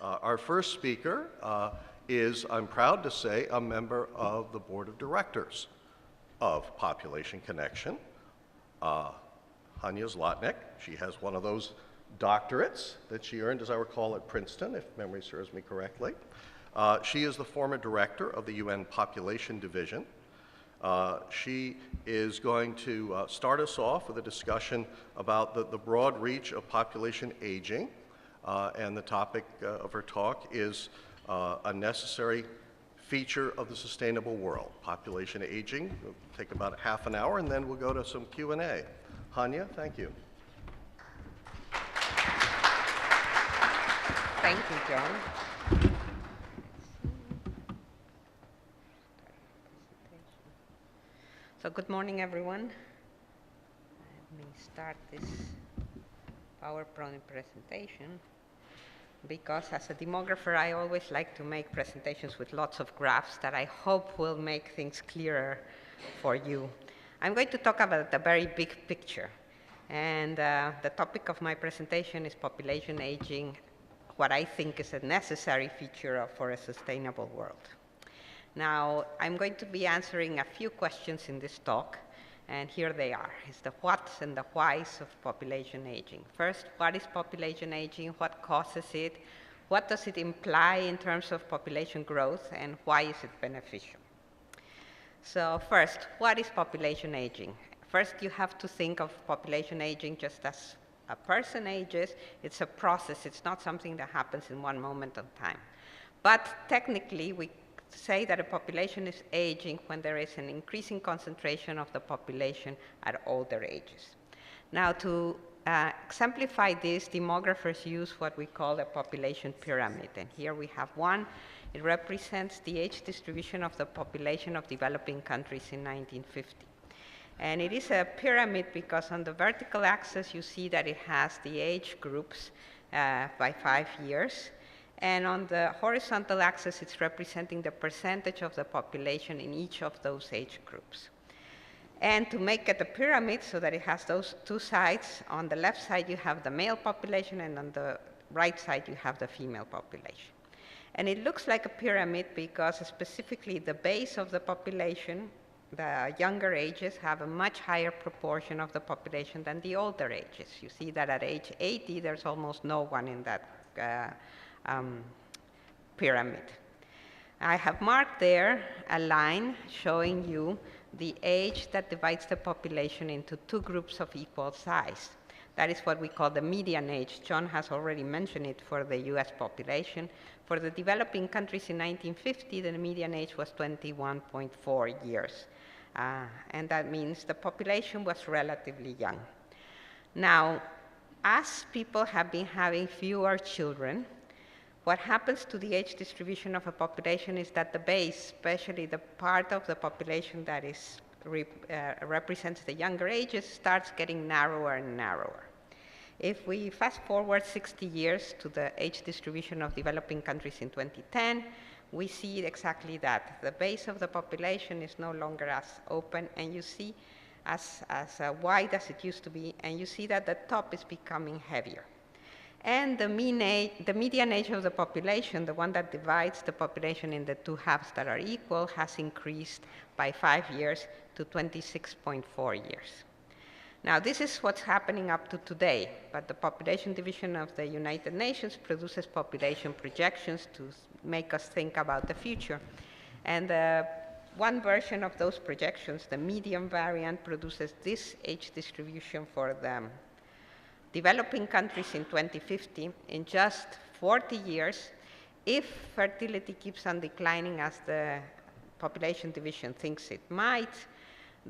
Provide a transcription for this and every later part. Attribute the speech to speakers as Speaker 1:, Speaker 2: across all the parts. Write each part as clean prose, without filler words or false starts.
Speaker 1: Our first speaker is, I'm proud to say, a member of the board of directors of Population Connection, Hania Zlotnik. She has one of those doctorates that she earned, as I recall, at Princeton, if memory serves me correctly. She is the former director of the UN Population Division. She is going to start us off with a discussion about the broad reach of population aging, and the topic of her talk is a necessary feature of the sustainable world. Population aging will take about half an hour, and then we'll go to some Q&A. Hania, thank you.
Speaker 2: Thank you, John. So good morning, everyone. Let me start this PowerPoint presentation because as a demographer, I always like to make presentations with lots of graphs that I hope will make things clearer for you. I'm going to talk about the very big picture. And the topic of my presentation is population aging, what I think is a necessary feature for a sustainable world. Now, I'm going to be answering a few questions in this talk, and here they are. It's the whats and the whys of population aging. First, what is population aging? What causes it? What does it imply in terms of population growth, and why is it beneficial? So first, what is population aging? First, you have to think of population aging just as a person ages. It's a process. It's not something that happens in one moment of time. But technically, we say that a population is aging when there is an increasing concentration of the population at older ages. Now, to exemplify this, demographers use what we call a population pyramid. And here we have one. It represents the age distribution of the population of developing countries in 1950. And it is a pyramid because on the vertical axis, you see that it has the age groups by 5 years. And on the horizontal axis, it's representing the percentage of the population in each of those age groups. And to make it a pyramid so that it has those two sides, on the left side you have the male population, and on the right side you have the female population. And it looks like a pyramid because specifically the base of the population, the younger ages, have a much higher proportion of the population than the older ages. You see that at age 80, there's almost no one in that pyramid. I have marked there a line showing you the age that divides the population into two groups of equal size. That is what we call the median age. John has already mentioned it for the US population. For the developing countries in 1950, the median age was 21.4 years. And that means the population was relatively young. Now, as people have been having fewer children, what happens to the age distribution of a population is that the base, especially the part of the population that is represents the younger ages, starts getting narrower and narrower. If we fast forward 60 years to the age distribution of developing countries in 2010, we see exactly that. The base of the population is no longer as open, and you see as wide as it used to be, and you see that the top is becoming heavier. And the median age of the population, the one that divides the population in the two halves that are equal, has increased by 5 years to 26.4 years. Now, this is what's happening up to today, but the Population Division of the United Nations produces population projections to make us think about the future. And one version of those projections, the median variant, produces this age distribution for the developing countries in 2050. In just 40 years, if fertility keeps on declining as the Population Division thinks it might,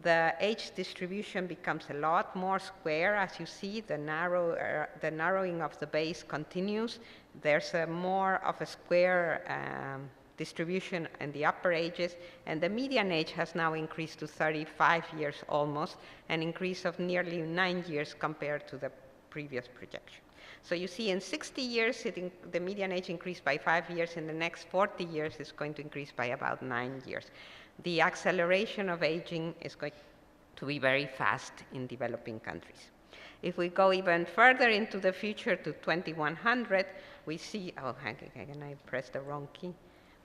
Speaker 2: the age distribution becomes a lot more square. As you see, the narrowing of the base continues. There's more of a square distribution in the upper ages, and the median age has now increased to 35 years almost, an increase of nearly 9 years compared to the previous projection. So you see in 60 years, the median age increased by 5 years. In the next 40 years, it's going to increase by about 9 years. The acceleration of aging is going to be very fast in developing countries. If we go even further into the future to 2100, we see, oh, hang on, I pressed the wrong key.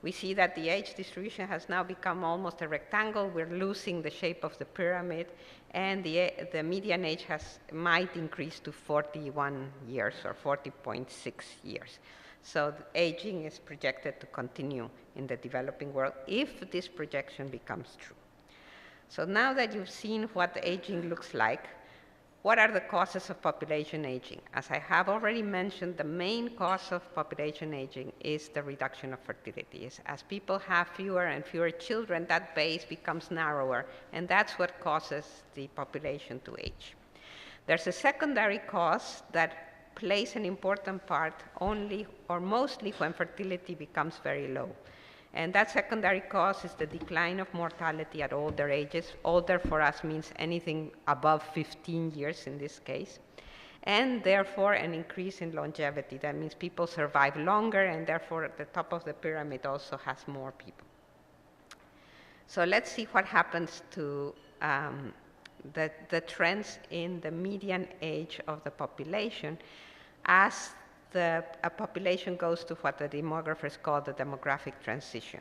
Speaker 2: We see that the age distribution has now become almost a rectangle. We're losing the shape of the pyramid, and the median age might increase to 41 years or 40.6 years. So aging is projected to continue in the developing world if this projection becomes true. So now that you've seen what aging looks like, what are the causes of population aging? As I have already mentioned, the main cause of population aging is the reduction of fertility. As people have fewer and fewer children, that base becomes narrower, and that's what causes the population to age. There's a secondary cause that plays an important part only or mostly when fertility becomes very low. And that secondary cause is the decline of mortality at older ages. Older for us means anything above 15 years in this case. And therefore, an increase in longevity. That means people survive longer, and therefore, the top of the pyramid also has more people. So let's see what happens to the trends in the median age of the population as a population goes to what the demographers call the demographic transition.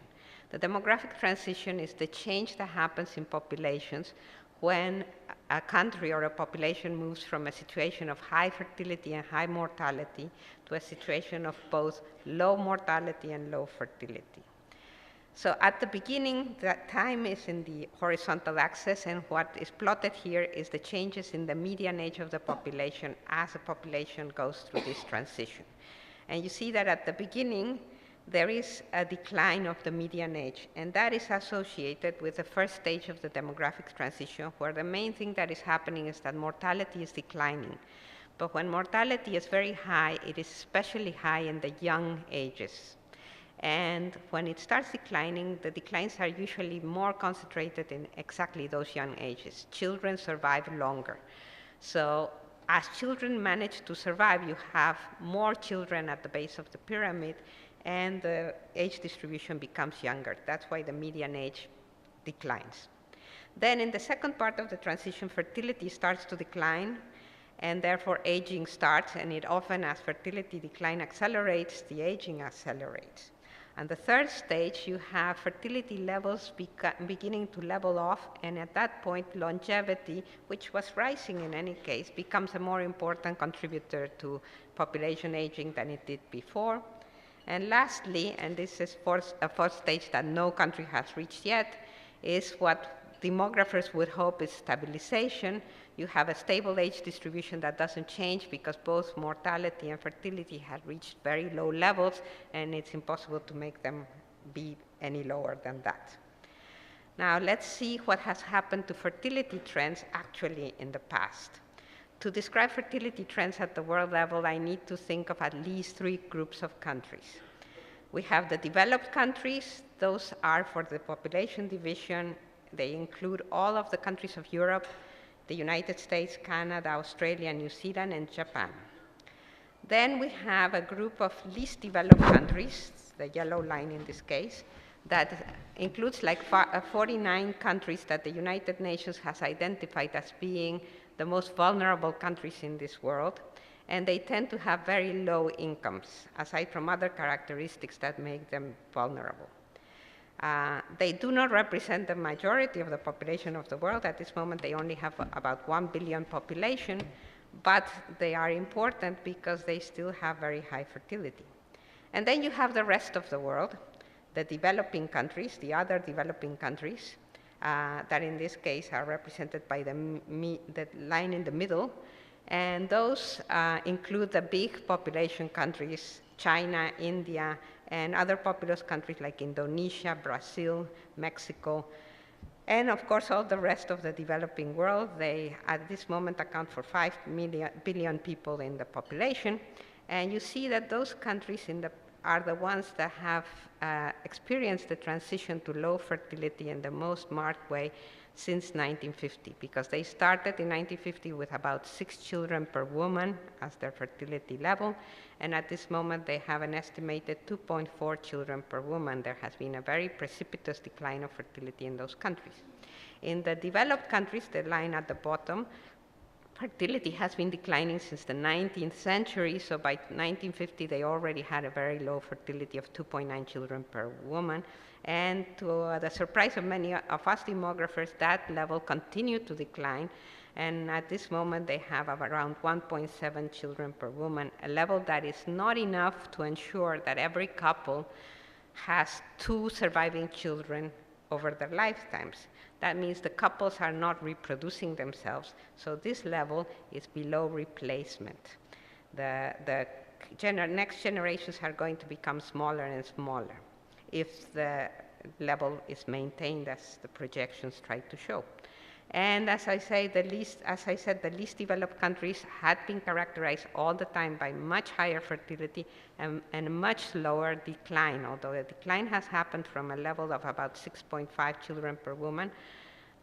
Speaker 2: The demographic transition is the change that happens in populations when a country or a population moves from a situation of high fertility and high mortality to a situation of both low mortality and low fertility. So at the beginning, that time is in the horizontal axis, and what is plotted here is the changes in the median age of the population as the population goes through this transition. And you see that at the beginning, there is a decline of the median age, and that is associated with the first stage of the demographic transition, where the main thing that is happening is that mortality is declining. But when mortality is very high, it is especially high in the young ages. And when it starts declining, the declines are usually more concentrated in exactly those young ages. Children survive longer. So as children manage to survive, you have more children at the base of the pyramid, and the age distribution becomes younger. That's why the median age declines. Then in the second part of the transition, fertility starts to decline, and therefore aging starts, and it often, as fertility decline accelerates, the aging accelerates. And the third stage, you have fertility levels beginning to level off, and at that point, longevity, which was rising in any case, becomes a more important contributor to population aging than it did before. And lastly, and this is a fourth stage that no country has reached yet, is what demographers would hope is stabilization. You have a stable age distribution that doesn't change because both mortality and fertility have reached very low levels, and it's impossible to make them be any lower than that. Now let's see what has happened to fertility trends actually in the past. To describe fertility trends at the world level, I need to think of at least three groups of countries. We have the developed countries. Those are for the population division. They include all of the countries of Europe, the United States, Canada, Australia, New Zealand, and Japan. Then we have a group of least developed countries, the yellow line in this case, that includes like 49 countries that the United Nations has identified as being the most vulnerable countries in this world. And they tend to have very low incomes, aside from other characteristics that make them vulnerable. They do not represent the majority of the population of the world. At this moment, they only have about 1 billion population, but they are important because they still have very high fertility. And then you have the rest of the world, the developing countries, the other developing countries, that in this case are represented by the line in the middle. And those include the big population countries, China, India, and other populous countries like Indonesia, Brazil, Mexico, and of course all the rest of the developing world. They at this moment account for 5 billion people in the population. And you see that those countries are the ones that have experienced the transition to low fertility in the most marked way since 1950, because they started in 1950 with about 6 children per woman as their fertility level, and at this moment they have an estimated 2.4 children per woman. There has been a very precipitous decline of fertility in those countries. In the developed countries, the line at the bottom, fertility has been declining since the 19th century, so by 1950 they already had a very low fertility of 2.9 children per woman, and to the surprise of many of us demographers, that level continued to decline, and at this moment they have around 1.7 children per woman, a level that is not enough to ensure that every couple has 2 surviving children over their lifetimes. That means the couples are not reproducing themselves, so this level is below replacement. The next generations are going to become smaller and smaller if the level is maintained as the projections try to show. And as I said, the least developed countries had been characterized all the time by much higher fertility and a much slower decline, although the decline has happened from a level of about 6.5 children per woman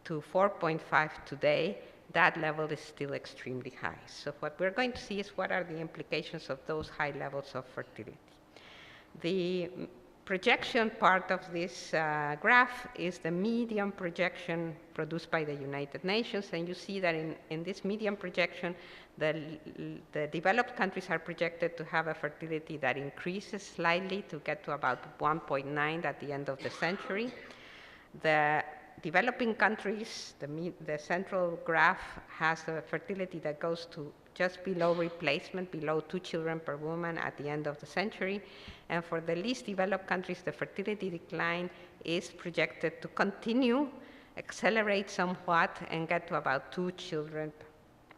Speaker 2: to 4.5 today. That level is still extremely high. So what we're going to see is what are the implications of those high levels of fertility. The projection part of this graph is the median projection produced by the United Nations, and you see that in this median projection, the developed countries are projected to have a fertility that increases slightly to get to about 1.9 at the end of the century. The developing countries, the central graph has a fertility that goes to just below replacement, below 2 children per woman at the end of the century. And for the least developed countries, the fertility decline is projected to continue, accelerate somewhat, and get to about 2 children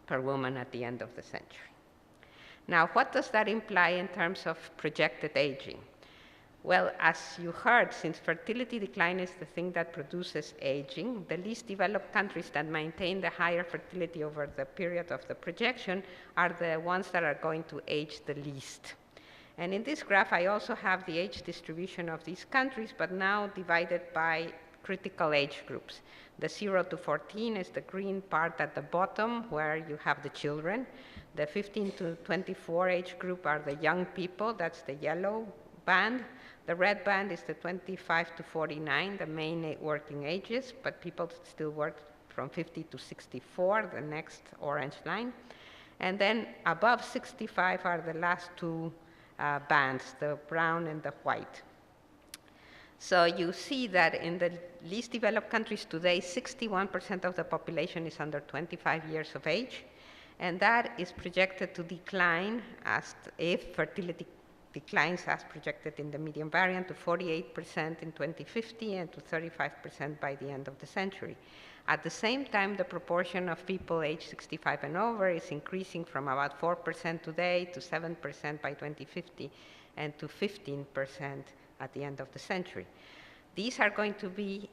Speaker 2: per woman at the end of the century. Now, what does that imply in terms of projected aging? Well, as you heard, since fertility decline is the thing that produces aging, the least developed countries that maintain the higher fertility over the period of the projection are the ones that are going to age the least. And in this graph, I also have the age distribution of these countries, but now divided by critical age groups. The 0 to 14 is the green part at the bottom, where you have the children. The 15 to 24 age group are the young people, that's the yellow band. The red band is the 25 to 49, the main working ages, but people still work from 50 to 64, the next orange line. And then above 65 are the last 2 bands, the brown and the white. So you see that in the least developed countries today, 61% of the population is under 25 years of age, and that is projected to decline if fertility declines as projected in the median variant to 48% in 2050 and to 35% by the end of the century. At the same time, the proportion of people aged 65 and over is increasing from about 4% today to 7% by 2050 and to 15% at the end of the century. These are going to be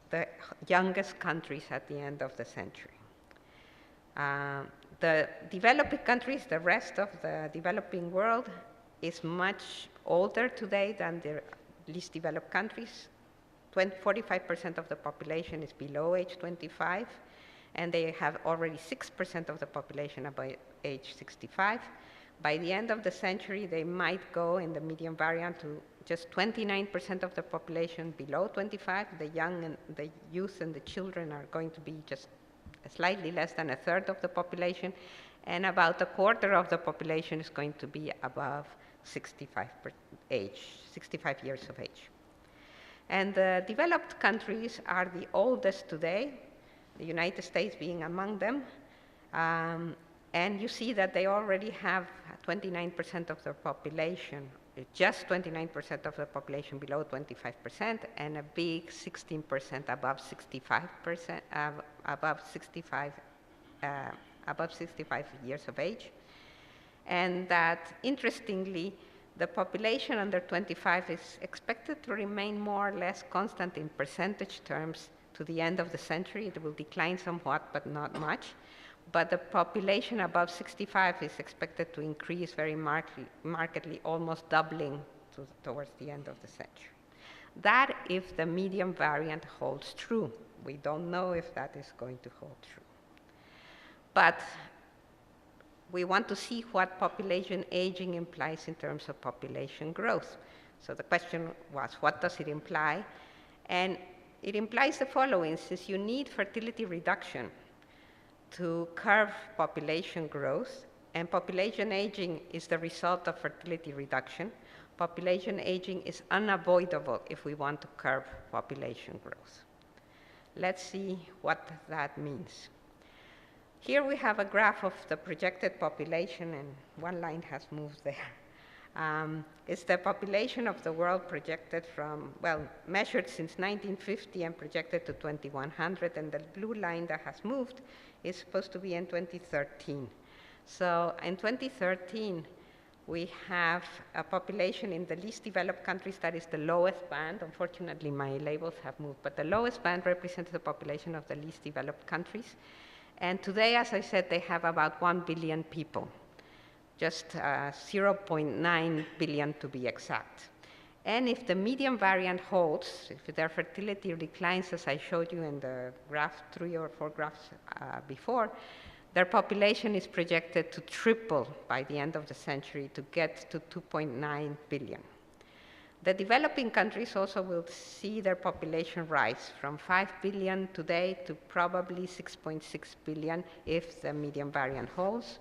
Speaker 2: the youngest countries at the end of the century. The developing countries, the rest of the developing world, is much older today than the least developed countries. 45% of the population is below age 25, and they have already 6% of the population above age 65. By the end of the century, they might go in the median variant to just 29% of the population below 25. The youth and the children are going to be just slightly less than a third of the population, and about a quarter of the population is going to be above 65 years of age. And the developed countries are the oldest today, the United States being among them. And you see that they already have 29% of their population, just 29% of the population below 25%, and a big 16% above 65%, above 65 years of age. And that, interestingly, the population under 25 is expected to remain more or less constant in percentage terms to the end of the century. It will decline somewhat, but not much. But the population above 65 is expected to increase very markedly, almost doubling towards the end of the century. That if the median variant holds true. We don't know if that is going to hold true. But we want to see what population aging implies in terms of population growth. So the question was, what does it imply? And it implies the following: since you need fertility reduction to curb population growth, and population aging is the result of fertility reduction, population aging is unavoidable if we want to curb population growth. Let's see what that means. Here we have a graph of the projected population, and one line has moved there. It's the population of the world projected from, well, measured since 1950 and projected to 2100, and the blue line that has moved is supposed to be in 2013. So in 2013, we have a population in the least developed countries that is the lowest band. Unfortunately, my labels have moved, but the lowest band represents the population of the least developed countries. And today, as I said, they have about 1 billion people, just 0.9 billion to be exact. And if the median variant holds, if their fertility declines, as I showed you in the graph, 3 or 4 graphs before, their population is projected to triple by the end of the century to get to 2.9 billion. The developing countries also will see their population rise from 5 billion today to probably 6.6 billion if the median variant holds.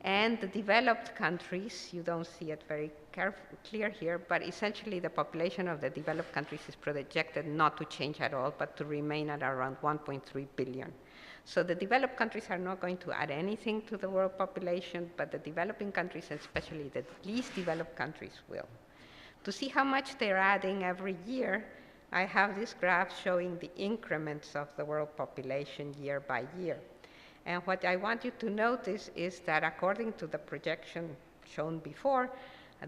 Speaker 2: And the developed countries, you don't see it very clear here, but essentially the population of the developed countries is projected not to change at all, but to remain at around 1.3 billion. So the developed countries are not going to add anything to the world population, but the developing countries, and especially the least developed countries, will. To see how much they're adding every year, I have this graph showing the increments of the world population year by year. And what I want you to notice is that according to the projection shown before,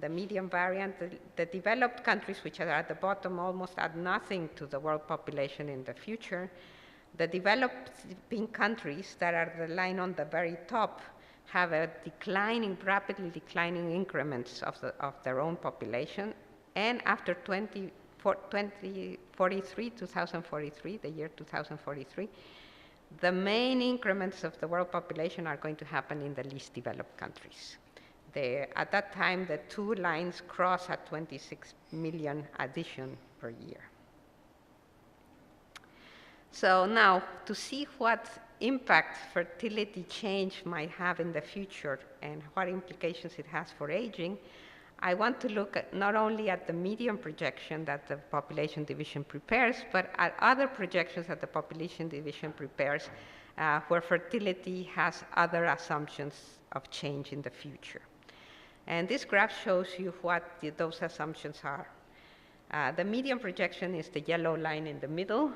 Speaker 2: the median variant, the developed countries, which are at the bottom, almost add nothing to the world population in the future. The developing countries that are the line on the very top have a declining, rapidly declining increments of their own population. And after 2043, the year 2043, the main increments of the world population are going to happen in the least developed countries. At that time, the two lines cross at 26 million addition per year. So now, to see what impact fertility change might have in the future and what implications it has for aging, I want to look at not only at the median projection that the population division prepares, but at other projections that the population division prepares where fertility has other assumptions of change in the future. And this graph shows you what those assumptions are. The median projection is the yellow line in the middle,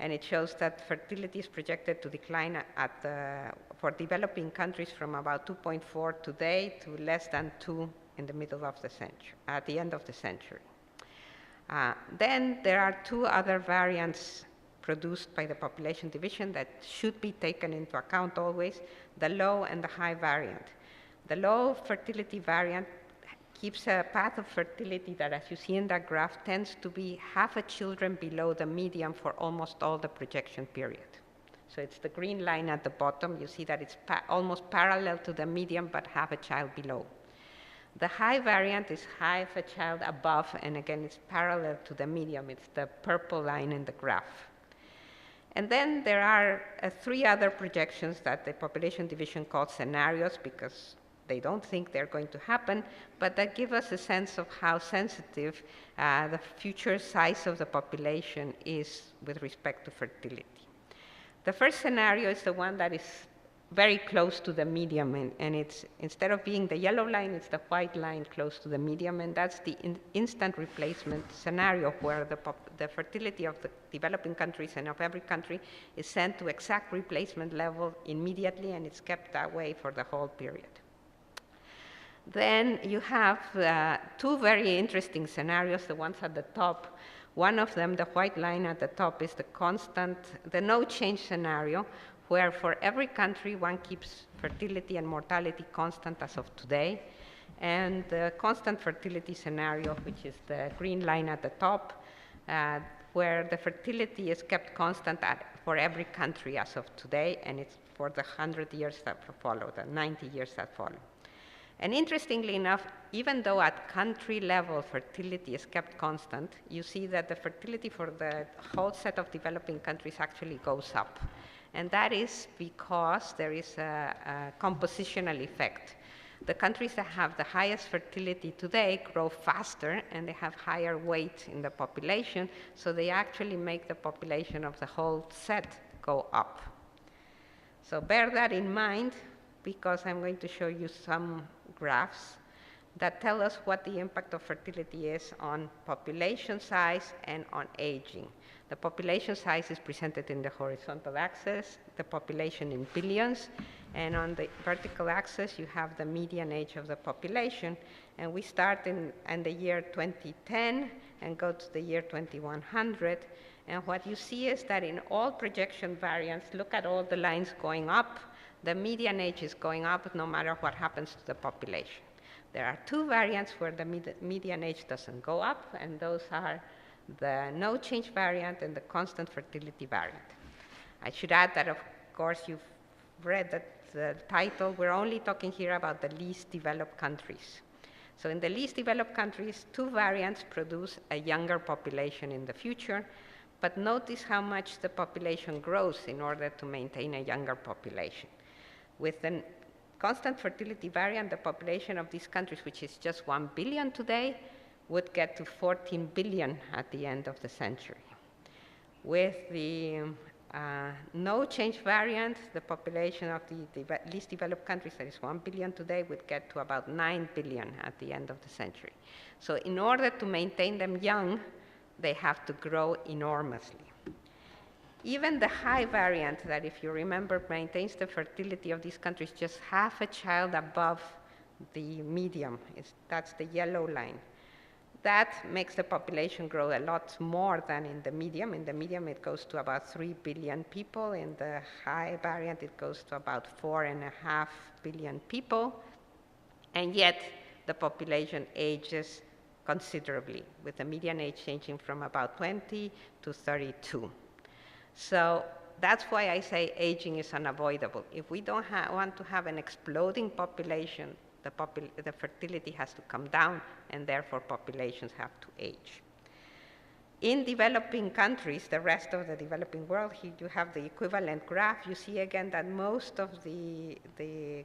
Speaker 2: and it shows that fertility is projected to decline for developing countries from about 2.4 today to less than 2 in the middle of the century, at the end of the century. Then there are two other variants produced by the population division that should be taken into account always, the low and the high variant. The low fertility variant keeps a path of fertility that, as you see in that graph, tends to be half a children below the median for almost all the projection period. So it's the green line at the bottom. You see that it's almost parallel to the median, but half a child below. The high variant is half a child above, and again, it's parallel to the median. It's the purple line in the graph. And then there are 3 other projections that the population division calls scenarios because they don't think they're going to happen, but that give us a sense of how sensitive the future size of the population is with respect to fertility. The first scenario is the one that is very close to the median, and it's, instead of being the yellow line, it's the white line close to the median, and that's the instant replacement scenario where the fertility of the developing countries and of every country is sent to exact replacement level immediately, and it's kept that way for the whole period. Then you have 2 very interesting scenarios, the ones at the top. One of them, the white line at the top, is the no change scenario, where for every country one keeps fertility and mortality constant as of today. And the constant fertility scenario, which is the green line at the top, where the fertility is kept constant for every country as of today, and it's for the 100 years that follow, the 90 years that follow. And interestingly enough, even though at country level fertility is kept constant, you see that the fertility for the whole set of developing countries actually goes up. And that is because there is a compositional effect. The countries that have the highest fertility today grow faster and they have higher weight in the population, so they actually make the population of the whole set go up. So bear that in mind, because I'm going to show you some graphs that tell us what the impact of fertility is on population size and on aging. The population size is presented in the horizontal axis, the population in billions, and on the vertical axis you have the median age of the population. And we start in the year 2010 and go to the year 2100. And what you see is that in all projection variants, look at all the lines going up, the median age is going up no matter what happens to the population. There are two variants where the median age doesn't go up, and those are the no change variant and the constant fertility variant. I should add that, of course, you've read the title. We're only talking here about the least developed countries. So in the least developed countries, two variants produce a younger population in the future, but notice how much the population grows in order to maintain a younger population. With the constant fertility variant, the population of these countries, which is just 1 billion today, would get to 14 billion at the end of the century. With the no change variant, the population of the least developed countries, that is 1 billion today, would get to about 9 billion at the end of the century. So in order to maintain them young, they have to grow enormously. Even the high variant, that if you remember maintains the fertility of these countries just half a child above the medium, that's the yellow line. That makes the population grow a lot more than in the medium. In the medium it goes to about 3 billion people. In the high variant it goes to about 4.5 billion people. And yet the population ages considerably, with the median age changing from about 20 to 32. So that's why I say aging is unavoidable. If we don't want to have an exploding population, the fertility has to come down, and therefore populations have to age. In developing countries, the rest of the developing world, here you have the equivalent graph. You see again that most of the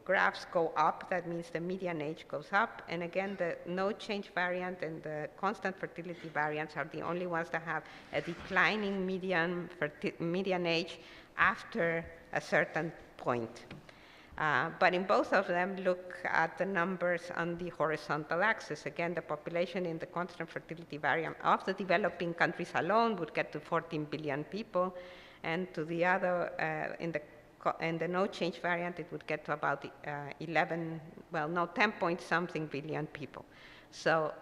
Speaker 2: graphs go up. That means the median age goes up. And again, the no change variant and the constant fertility variants are the only ones that have a declining median age after a certain point. But in both of them, look at the numbers on the horizontal axis. Again, the population in the constant fertility variant of the developing countries alone would get to 14 billion people, and to the other, in the no change variant, it would get to about 10 point something billion people. So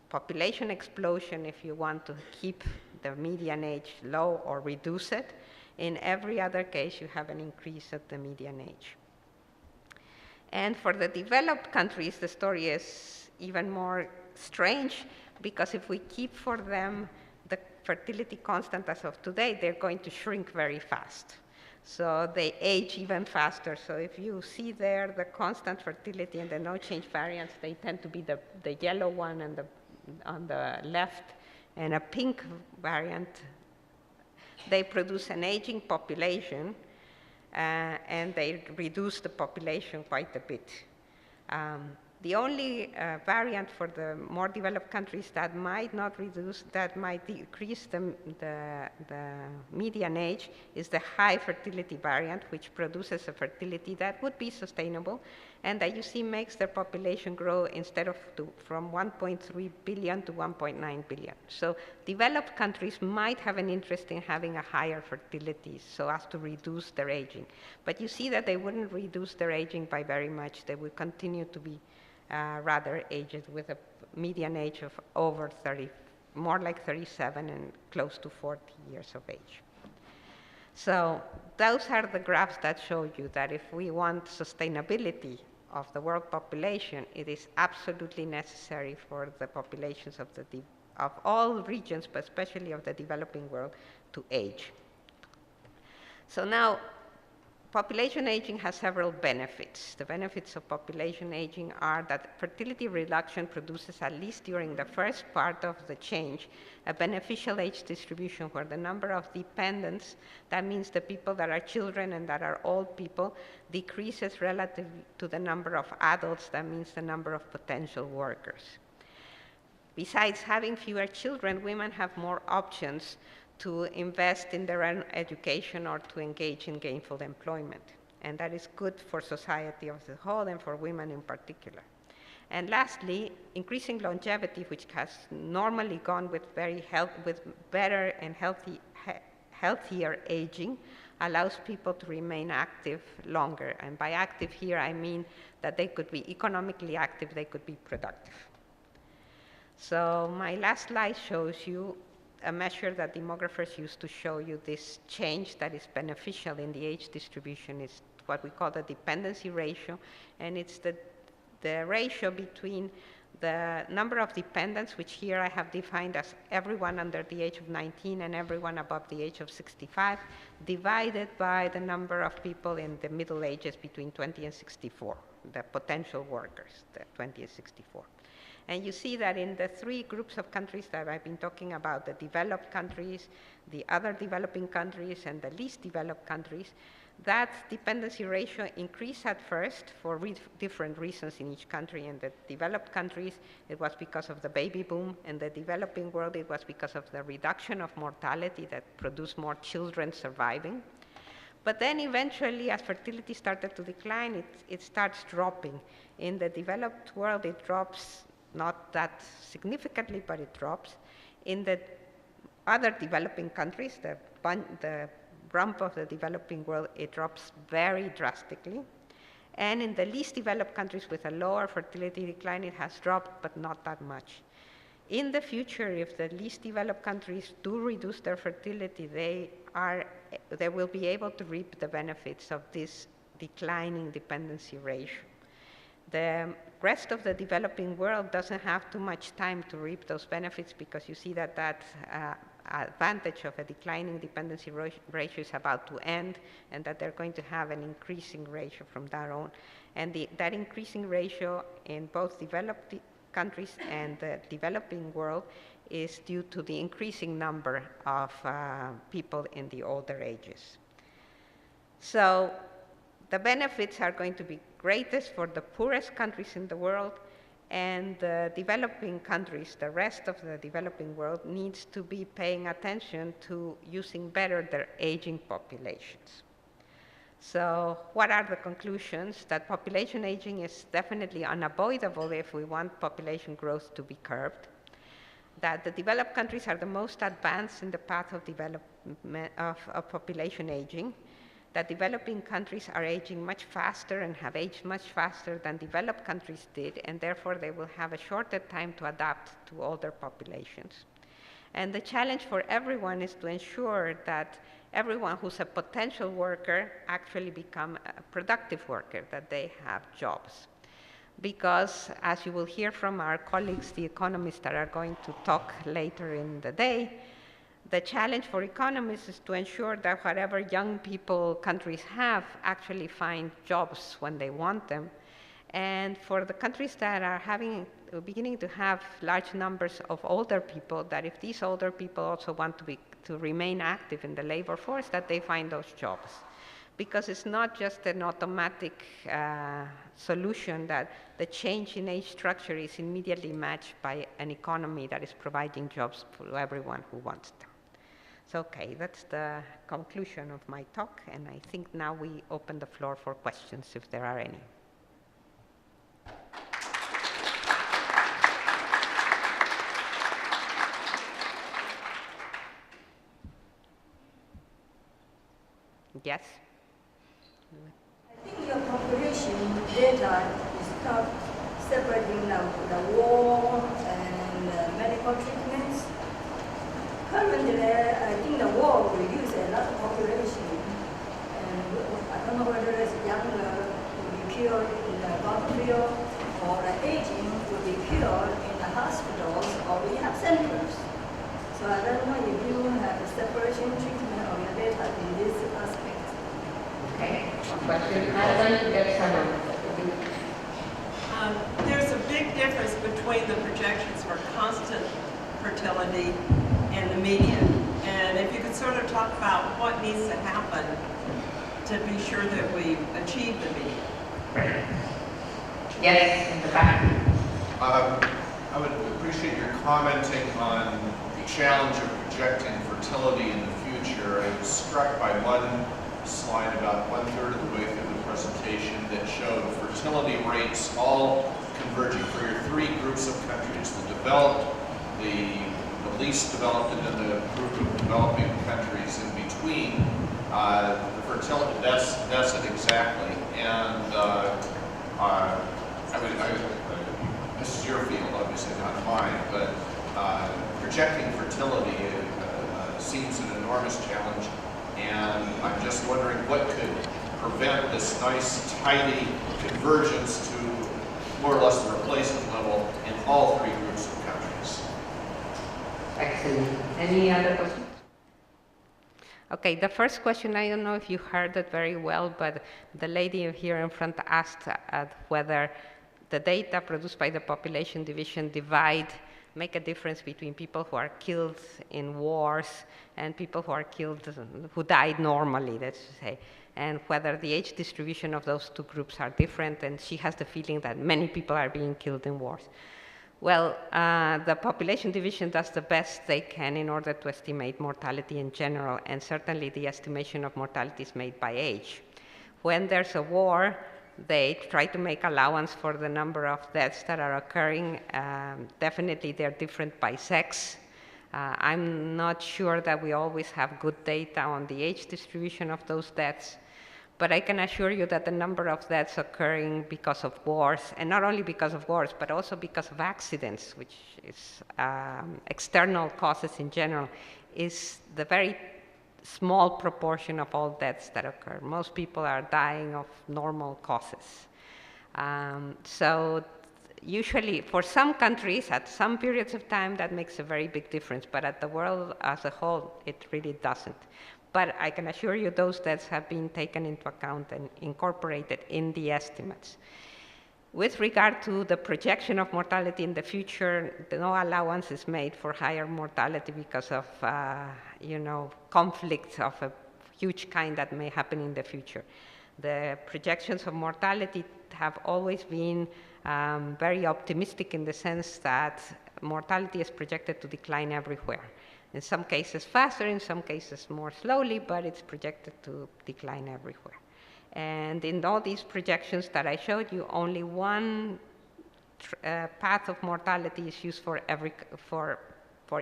Speaker 2: population explosion, if you want to keep the median age low or reduce it. In every other case, you have an increase of the median age. And for the developed countries, the story is even more strange, because if we keep for them the fertility constant as of today, they're going to shrink very fast. So they age even faster. So if you see there the constant fertility and the no change variants, they tend to be the yellow one and on the left, and a pink variant. They produce an aging population, and they reduce the population quite a bit. The only variant for the more developed countries that might not reduce, that might decrease the median age is the high fertility variant, which produces a fertility that would be sustainable, and that you see makes their population grow instead of from 1.3 billion to 1.9 billion. So developed countries might have an interest in having a higher fertility so as to reduce their aging. But you see that they wouldn't reduce their aging by very much. They would continue to be rather aged, with a median age of over 30, more like 37 and close to 40 years of age. So those are the graphs that show you that if we want sustainability of the world population, it is absolutely necessary for the populations of all regions, but especially of the developing world, to age. So now, population aging has several benefits. The benefits of population aging are that fertility reduction produces, at least during the first part of the change, a beneficial age distribution where the number of dependents, that means the people that are children and that are old people, decreases relative to the number of adults, that means the number of potential workers. Besides having fewer children, women have more options to invest in their own education or to engage in gainful employment. And that is good for society as a whole and for women in particular. And lastly, increasing longevity, which has normally gone with better and healthier aging, allows people to remain active longer. And by active here, I mean that they could be economically active, they could be productive. So my last slide shows you a measure that demographers use to show you this change that is beneficial in the age distribution. Is what we call the dependency ratio, and it's the ratio between the number of dependents, which here I have defined as everyone under the age of 19 and everyone above the age of 65, divided by the number of people in the middle ages between 20 and 64, the potential workers, the 20 and 64. And you see that in the three groups of countries that I've been talking about, the developed countries, the other developing countries, and the least developed countries, that dependency ratio increased at first for different reasons in each country. In the developed countries, it was because of the baby boom. In the developing world, it was because of the reduction of mortality that produced more children surviving. But then eventually, as fertility started to decline, it starts dropping. In the developed world, it drops not that significantly, but it drops. In the other developing countries, the rump of the developing world, it drops very drastically. And in the least developed countries with a lower fertility decline, it has dropped, but not that much. In the future, if the least developed countries do reduce their fertility, they will be able to reap the benefits of this declining dependency ratio. The rest of the developing world doesn't have too much time to reap those benefits, because you see that advantage of a declining dependency ratio is about to end, and that they're going to have an increasing ratio from that on. And that increasing ratio in both developed countries and the developing world is due to the increasing number of people in the older ages. So the benefits are going to be greatest for the poorest countries in the world, and the developing countries, the rest of the developing world, needs to be paying attention to using better their aging populations. So what are the conclusions? That population aging is definitely unavoidable if we want population growth to be curbed. That the developed countries are the most advanced in the path of development of population aging. That developing countries are aging much faster and have aged much faster than developed countries did, and therefore they will have a shorter time to adapt to older populations. And the challenge for everyone is to ensure that everyone who's a potential worker actually become a productive worker, that they have jobs. Because, as you will hear from our colleagues, the economists that are going to talk later in the day, the challenge for economists is to ensure that whatever young people countries have actually find jobs when they want them. And for the countries that are beginning to have large numbers of older people, that if these older people also want to remain active in the labor force, that they find those jobs. Because it's not just an automatic solution that the change in age structure is immediately matched by an economy that is providing jobs for everyone who wants them. So, okay, that's the conclusion of my talk, and I think now we open the floor for questions, if there are any. Yes?
Speaker 3: I think your population data is not separating the war and medical treatments. Currently, I think the war will use a lot of population. And I don't know whether it's younger will be cured in the battlefield, or the aging will be cured in the hospitals or rehab centers. So I don't know if you have a separation treatment of your data in this aspect.
Speaker 2: Okay, one question. I'm going to get someone.
Speaker 4: There's a big difference between the projections for constant fertility and the median. And if you could sort of talk about what needs to happen to be sure that we achieve the median.
Speaker 2: Right. Yes, in the back.
Speaker 5: I would appreciate your commenting on the challenge of projecting fertility in the future. I was struck by one slide about 1/3 of the way through the presentation that showed fertility rates all converging for your three groups of countries: the developed, the least developed, and then the group of developing countries in between. The fertility, that's it exactly. And this is your field, obviously not mine, but projecting fertility seems an enormous challenge. And I'm just wondering what could prevent this nice, tidy convergence to more or less the replacement level in all three groups of countries.
Speaker 2: Excellent. Any other questions? Okay, the first question, I don't know if you heard it very well, but the lady here in front asked whether the data produced by the population division make a difference between people who are killed in wars and people who are killed, who died normally, let's say, and whether the age distribution of those two groups are different, and she has the feeling that many people are being killed in wars. Well, the population division does the best they can in order to estimate mortality in general, and certainly the estimation of mortality is made by age. When there's a war, they try to make allowance for the number of deaths that are occurring. Definitely they're different by sex. I'm not sure that we always have good data on the age distribution of those deaths, but I can assure you that the number of deaths occurring because of wars, and not only because of wars, but also because of accidents, which is external causes in general, is the very small proportion of all deaths that occur. Most people are dying of normal causes. So usually for some countries at some periods of time that makes a very big difference, but at the world as a whole it really doesn't. But I can assure you those deaths have been taken into account and incorporated in the estimates. With regard to the projection of mortality in the future, no allowance is made for higher mortality because of conflicts of a huge kind that may happen in the future. The projections of mortality have always been very optimistic in the sense that mortality is projected to decline everywhere. In some cases faster, in some cases more slowly, but it's projected to decline everywhere. And in all these projections that I showed you, only one path of mortality is used for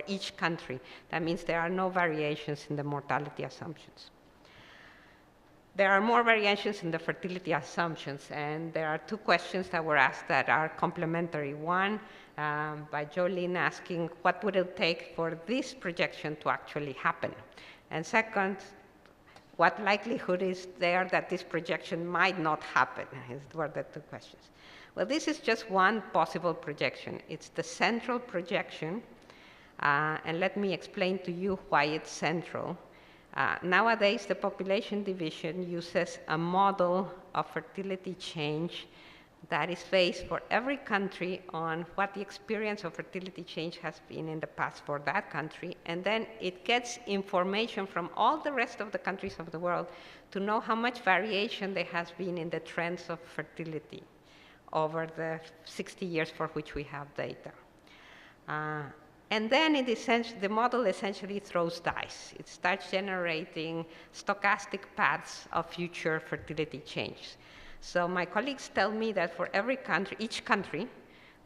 Speaker 2: each country. That means there are no variations in the mortality assumptions. There are more variations in the fertility assumptions, and there are two questions that were asked that are complementary. One, by Jolene asking, what would it take for this projection to actually happen? And second, what likelihood is there that this projection might not happen? These were the two questions. Well, this is just one possible projection. It's the central projection, and let me explain to you why it's central. Nowadays, the population division uses a model of fertility change that is based for every country on what the experience of fertility change has been in the past for that country, and then it gets information from all the rest of the countries of the world to know how much variation there has been in the trends of fertility over the 60 years for which we have data. And then the model essentially throws dice. It starts generating stochastic paths of future fertility change. So my colleagues tell me that for every country, each country,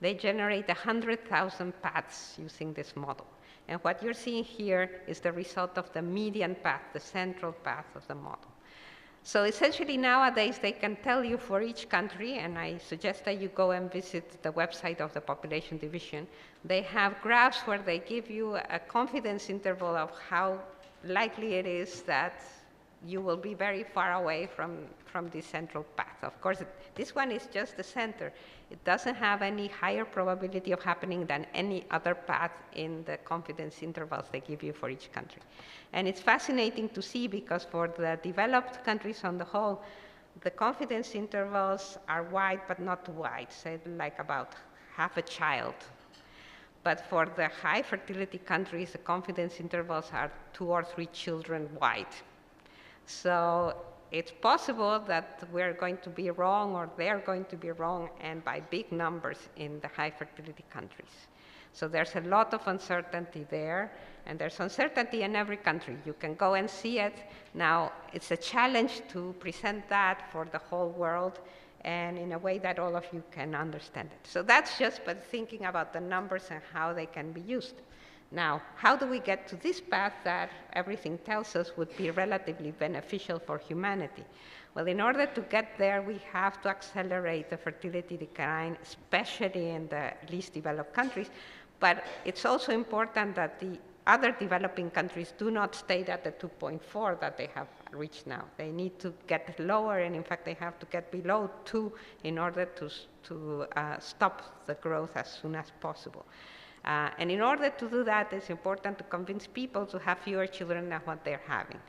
Speaker 2: they generate 100,000 paths using this model. And what you're seeing here is the result of the median path, the central path of the model. So essentially nowadays they can tell you for each country, and I suggest that you go and visit the website of the population division. They have graphs where they give you a confidence interval of how likely it is that you will be very far away from the central path. Of course, this one is just the center. It doesn't have any higher probability of happening than any other path in the confidence intervals they give you for each country. And it's fascinating to see because for the developed countries on the whole, the confidence intervals are wide but not too wide, say like about half a child. But for the high fertility countries, the confidence intervals are 2 or 3 children wide. So it's possible that we're going to be wrong or they're going to be wrong, and by big numbers in the high fertility countries. So there's a lot of uncertainty there, and there's uncertainty in every country. You can go and see it. Now, it's a challenge to present that for the whole world and in a way that all of you can understand it. So that's just by thinking about the numbers and how they can be used. Now, how do we get to this path that everything tells us would be relatively beneficial for humanity? Well, in order to get there, we have to accelerate the fertility decline, especially in the least developed countries. But it's also important that the other developing countries do not stay at the 2.4 that they have reached now. They need to get lower, and in fact, they have to get below 2 in order to stop the growth as soon as possible. And in order to do that, it's important to convince people to have fewer children than what they're having.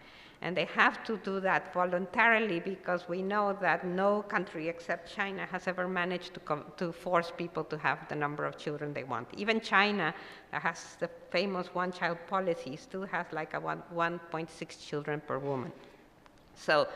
Speaker 2: And they have to do that voluntarily because we know that no country except China has ever managed to force people to have the number of children they want. Even China, that has the famous one-child policy, still has like a 1.6 children per woman. So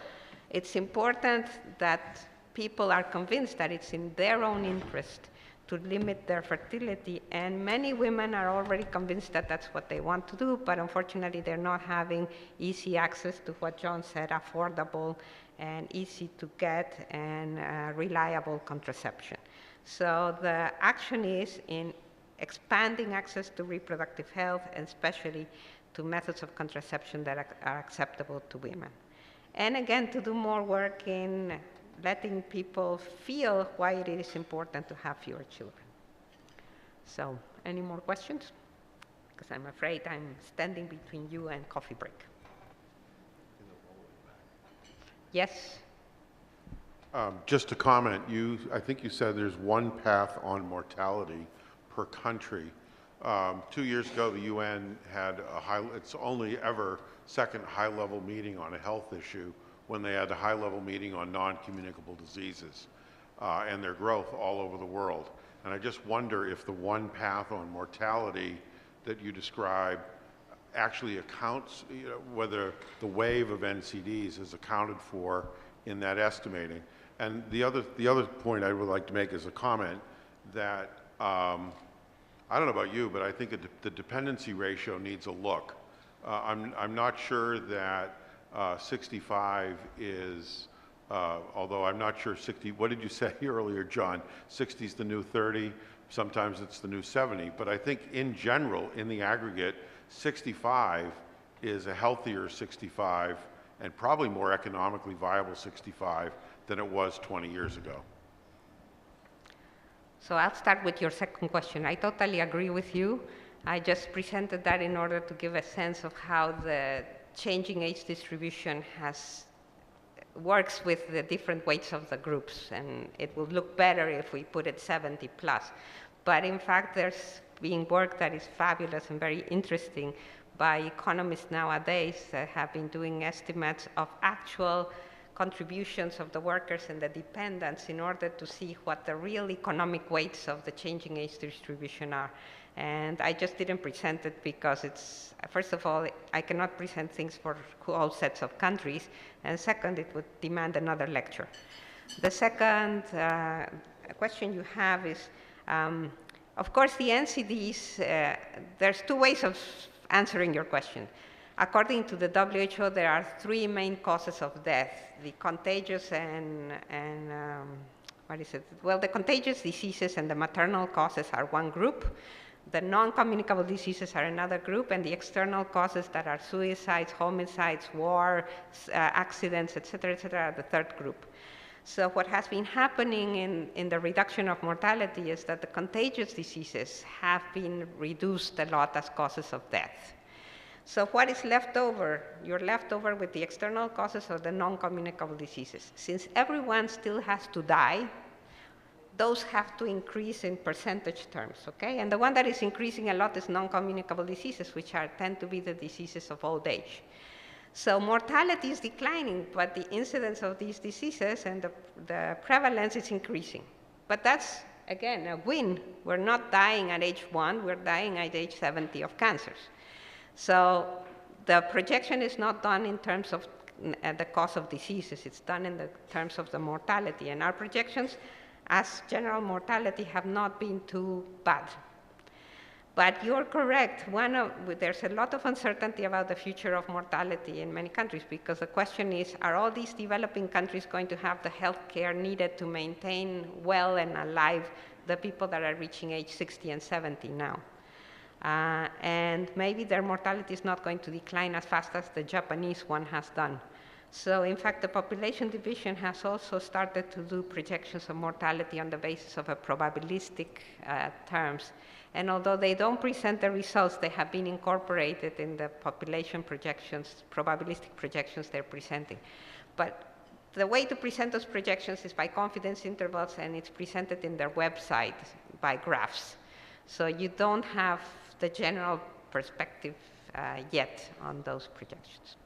Speaker 2: it's important that people are convinced that it's in their own interest to limit their fertility, and many women are already convinced that that's what they want to do, but unfortunately they're not having easy access to what John said, affordable and easy to get and reliable contraception. So the action is in expanding access to reproductive health, and especially to methods of contraception that are acceptable to women. And again, to do more work in letting people feel why it is important to have fewer children. So, any more questions? Because I'm afraid I'm standing between you and coffee break. Yes?
Speaker 6: Just to comment, I think you said there's one path on mortality per country. 2 years ago, the UN had its only ever second high-level meeting on a health issue when they had a high-level meeting on non-communicable diseases and their growth all over the world. And I just wonder if the one path on mortality that you describe actually accounts, whether the wave of NCDs is accounted for in that estimating. And the other point I would like to make is a comment that, I don't know about you, but I think the dependency ratio needs a look. I'm not sure that 65 is, although I'm not sure 60, what did you say earlier, John? 60 is the new 30, sometimes it's the new 70, but I think in general, in the aggregate, 65 is a healthier 65 and probably more economically viable 65 than it was 20 years ago.
Speaker 2: So I'll start with your second question. I totally agree with you. I just presented that in order to give a sense of how the changing age distribution works with the different weights of the groups, and it will look better if we put it 70 plus. But in fact, there's being work that is fabulous and very interesting by economists nowadays that have been doing estimates of actual contributions of the workers and the dependents in order to see what the real economic weights of the changing age distribution are. And I just didn't present it because it's, first of all, I cannot present things for all sets of countries, and second, it would demand another lecture. The second question you have is, of course, the NCDs, there's two ways of answering your question. According to the WHO, there are 3 main causes of death: the contagious the contagious diseases and the maternal causes are one group. The non-communicable diseases are another group, and the external causes that are suicides, homicides, war, accidents, et cetera, are the third group. So what has been happening in the reduction of mortality is that the contagious diseases have been reduced a lot as causes of death. So what is left over? You're left over with the external causes of the non-communicable diseases. Since everyone still has to die, those have to increase in percentage terms, okay? And the one that is increasing a lot is non-communicable diseases, which tend to be the diseases of old age. So mortality is declining, but the incidence of these diseases and the prevalence is increasing. But that's, again, a win. We're not dying at age 1, we're dying at age 70 of cancers. So the projection is not done in terms of the cause of diseases, it's done in the terms of the mortality. And our projections as general mortality have not been too bad. But you're correct, there's a lot of uncertainty about the future of mortality in many countries, because the question is, are all these developing countries going to have the health care needed to maintain well and alive the people that are reaching age 60 and 70 now? And maybe their mortality is not going to decline as fast as the Japanese one has done. So in fact, the population division has also started to do projections of mortality on the basis of a probabilistic terms. And although they don't present the results, they have been incorporated in the population projections, probabilistic projections they're presenting. But the way to present those projections is by confidence intervals, and it's presented in their website by graphs. So you don't have the general perspective yet on those projections.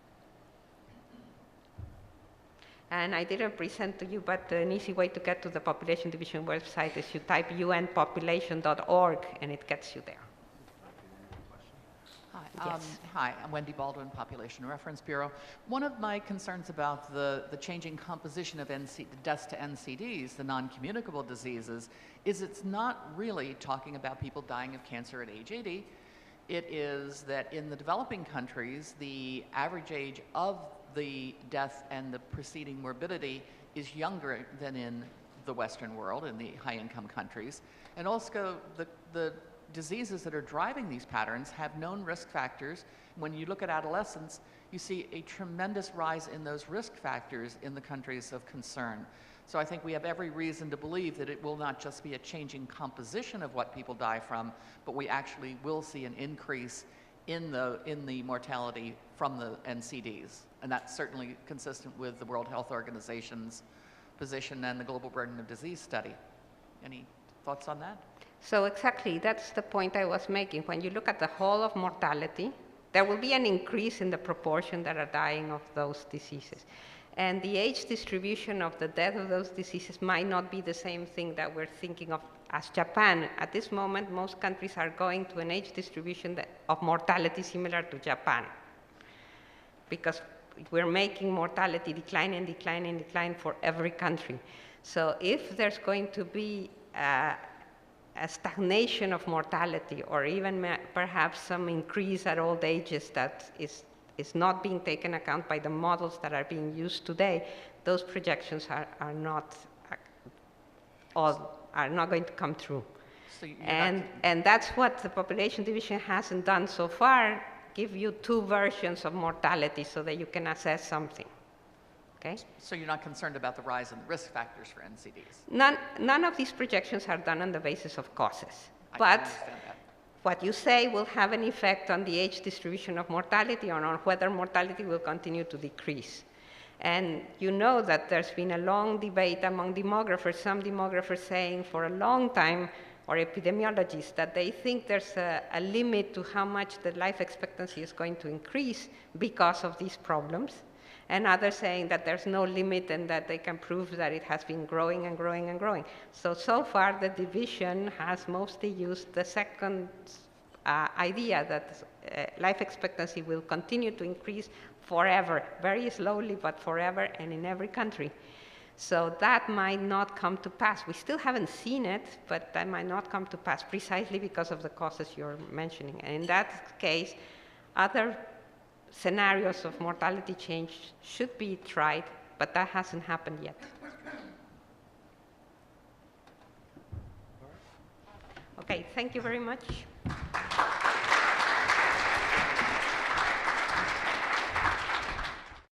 Speaker 2: And I didn't present to you, but an easy way to get to the population division website is you type unpopulation.org and it gets you there.
Speaker 7: Hi,
Speaker 2: Yes.
Speaker 7: hi, I'm Wendy Baldwin, Population Reference Bureau. One of my concerns about the changing composition of deaths to NCDs, the non-communicable diseases, is it's not really talking about people dying of cancer at age 80. It is that in the developing countries, the average age of the death and the preceding morbidity is younger than in the Western world, in the high-income countries. And also, the diseases that are driving these patterns have known risk factors. When you look at adolescents, you see a tremendous rise in those risk factors in the countries of concern. So I think we have every reason to believe that it will not just be a changing composition of what people die from, but we actually will see an increase in the mortality from the NCDs. And that's certainly consistent with the World Health Organization's position and the Global Burden of Disease study. Any thoughts on that?
Speaker 2: So exactly, that's the point I was making. When you look at the whole of mortality, there will be an increase in the proportion that are dying of those diseases. And the age distribution of the death of those diseases might not be the same thing that we're thinking of as Japan. At this moment, most countries are going to an age distribution of mortality similar to Japan, because we're making mortality decline and decline and decline for every country. So if there's going to be a stagnation of mortality, or even perhaps some increase at old ages that is not being taken account by the models that are being used today, those projections are not going to come true.
Speaker 7: So
Speaker 2: and that's what the population division hasn't done so far, give you two versions of mortality so that you can assess something. Okay?
Speaker 7: So you're not concerned about the rise in the risk factors for NCDs?
Speaker 2: None of these projections are done on the basis of causes.
Speaker 7: I
Speaker 2: But
Speaker 7: can understand that.
Speaker 2: what you say will have an effect on the age distribution of mortality, or on whether mortality will continue to decrease. And you know that there's been a long debate among demographers, some demographers saying for a long time, or epidemiologists, that they think there's a limit to how much the life expectancy is going to increase because of these problems. And others saying that there's no limit and that they can prove that it has been growing and growing and growing. So far the division has mostly used the second idea that life expectancy will continue to increase forever, very slowly, but forever, and in every country. So that might not come to pass. We still haven't seen it, but that might not come to pass precisely because of the causes you're mentioning. And in that case, other scenarios of mortality change should be tried, but that hasn't happened yet. Okay, thank you very much.